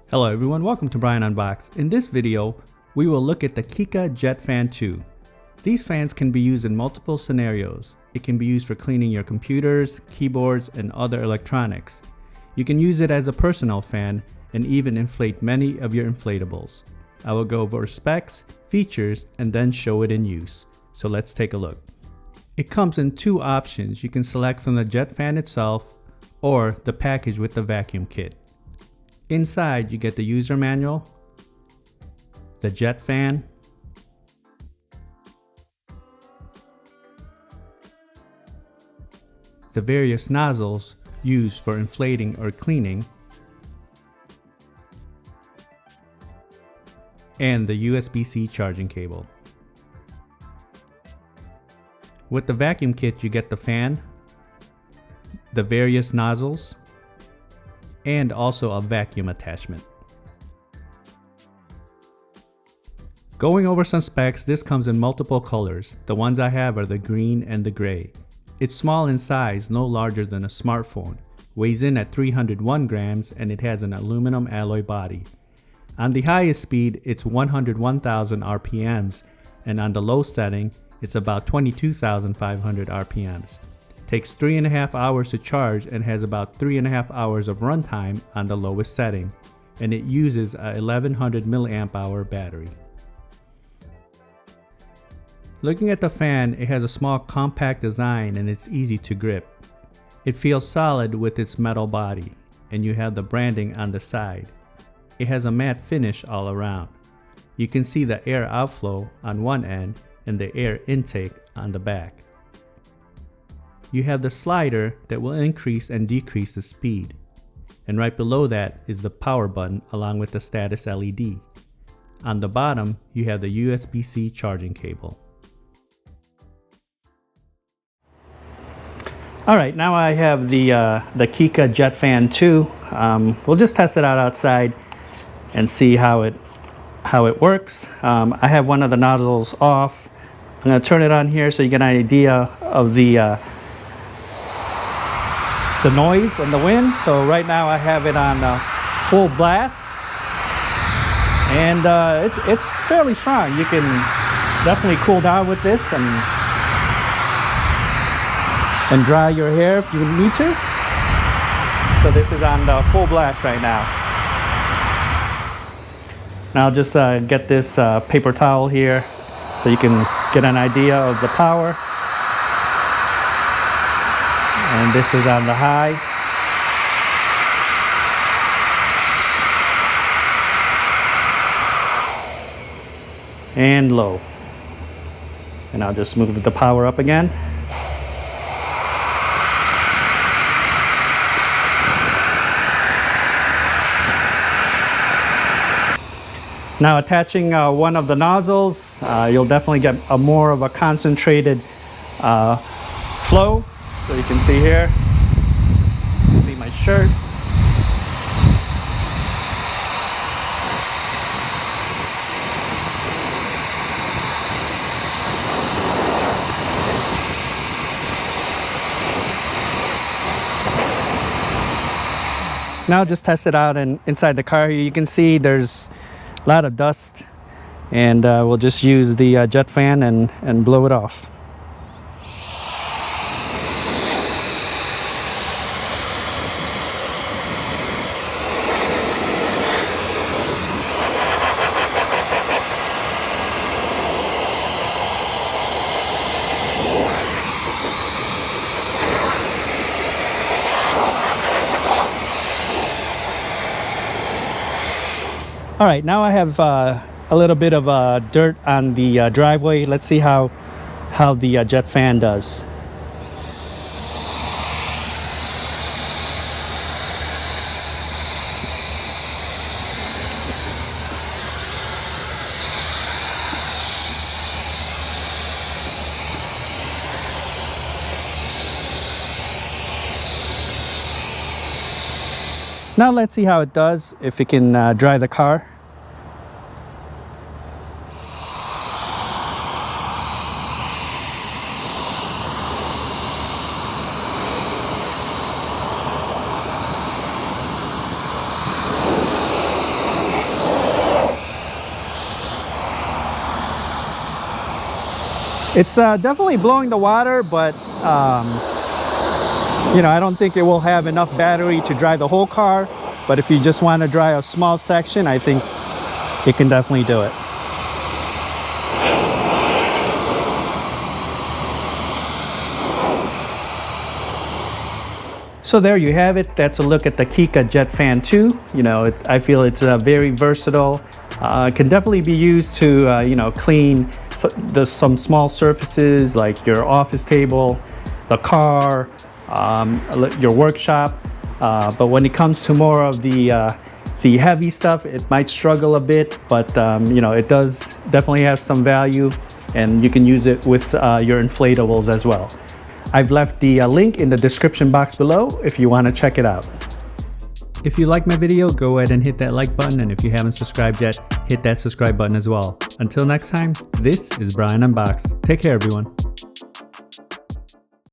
Hello everyone, welcome to Brian Unboxed. In this video, we will look at the KiCA Jet Fan 2. These fans can be used in multiple scenarios. It can be used for cleaning your computers, keyboards, and other electronics. You can use it as a personal fan and even inflate many of your inflatables. I will go over specs, features, and then show it in use. So let's take a look. It comes in two options. You can select from the jet fan itself or the package with the vacuum kit. Inside, you get the user manual, the jet fan, the various nozzles used for inflating or cleaning, and the USB-C charging cable. With the vacuum kit, you get the fan, the various nozzles, and also a vacuum attachment. Going over some specs, this comes in multiple colors. The ones I have are the green and the gray. It's small in size, no larger than a smartphone, weighs in at 301 grams, and it has an aluminum alloy body. On the highest speed, it's 101,000 RPMs, and on the low setting, it's about 22,500 RPMs. Takes 3.5 hours to charge and has about 3.5 hours of runtime on the lowest setting, and it uses a 1100 milliamp hour battery. Looking at the fan, it has a small compact design and it's easy to grip. It feels solid with its metal body, and you have the branding on the side. It has a matte finish all around. You can see the air outflow on one end and the air intake on the back. You have the slider that will increase and decrease the speed. And right below that is the power button along with the status LED. On the bottom, you have the USB-C charging cable. Alright, now I have the KiCA Jet Fan 2. We'll just test it out outside and see how it works. I have one of the nozzles off. I'm going to turn it on here so you get an idea of the noise and the wind. So right now I have it on full blast, and it's fairly strong. You can definitely cool down with this and dry your hair if you need to. So this is on full blast right now. Now I'll just get this paper towel here so you can get an idea of the power. And this is on the high. And low. And I'll just move the power up again. Now attaching one of the nozzles, you'll definitely get more of a concentrated flow. So you can see here, you can see my shirt. Now just test it out, and inside the car here you can see there's a lot of dust, and we'll just use the jet fan and blow it off. All right, now I have a little bit of dirt on the driveway. Let's see how the jet fan does. Now let's see how it does, if it can dry the car. It's definitely blowing the water, but you know, I don't think it will have enough battery to dry the whole car. But if you just want to dry a small section, I think it can definitely do it. So there you have it. That's a look at the KiCA Jet Fan 2. You know, I feel it's very versatile. Can definitely be used to, you know, clean some small surfaces like your office table, the car, your workshop. But when it comes to more of the heavy stuff, it might struggle a bit, but you know, it does definitely have some value, and you can use it with your inflatables as well. I've left the link in the description box below if you want to check it out. If you like my video, go ahead and hit that like button, and if you haven't subscribed yet, hit that subscribe button as well. Until next time, this is Brian Unboxed. Take care, everyone.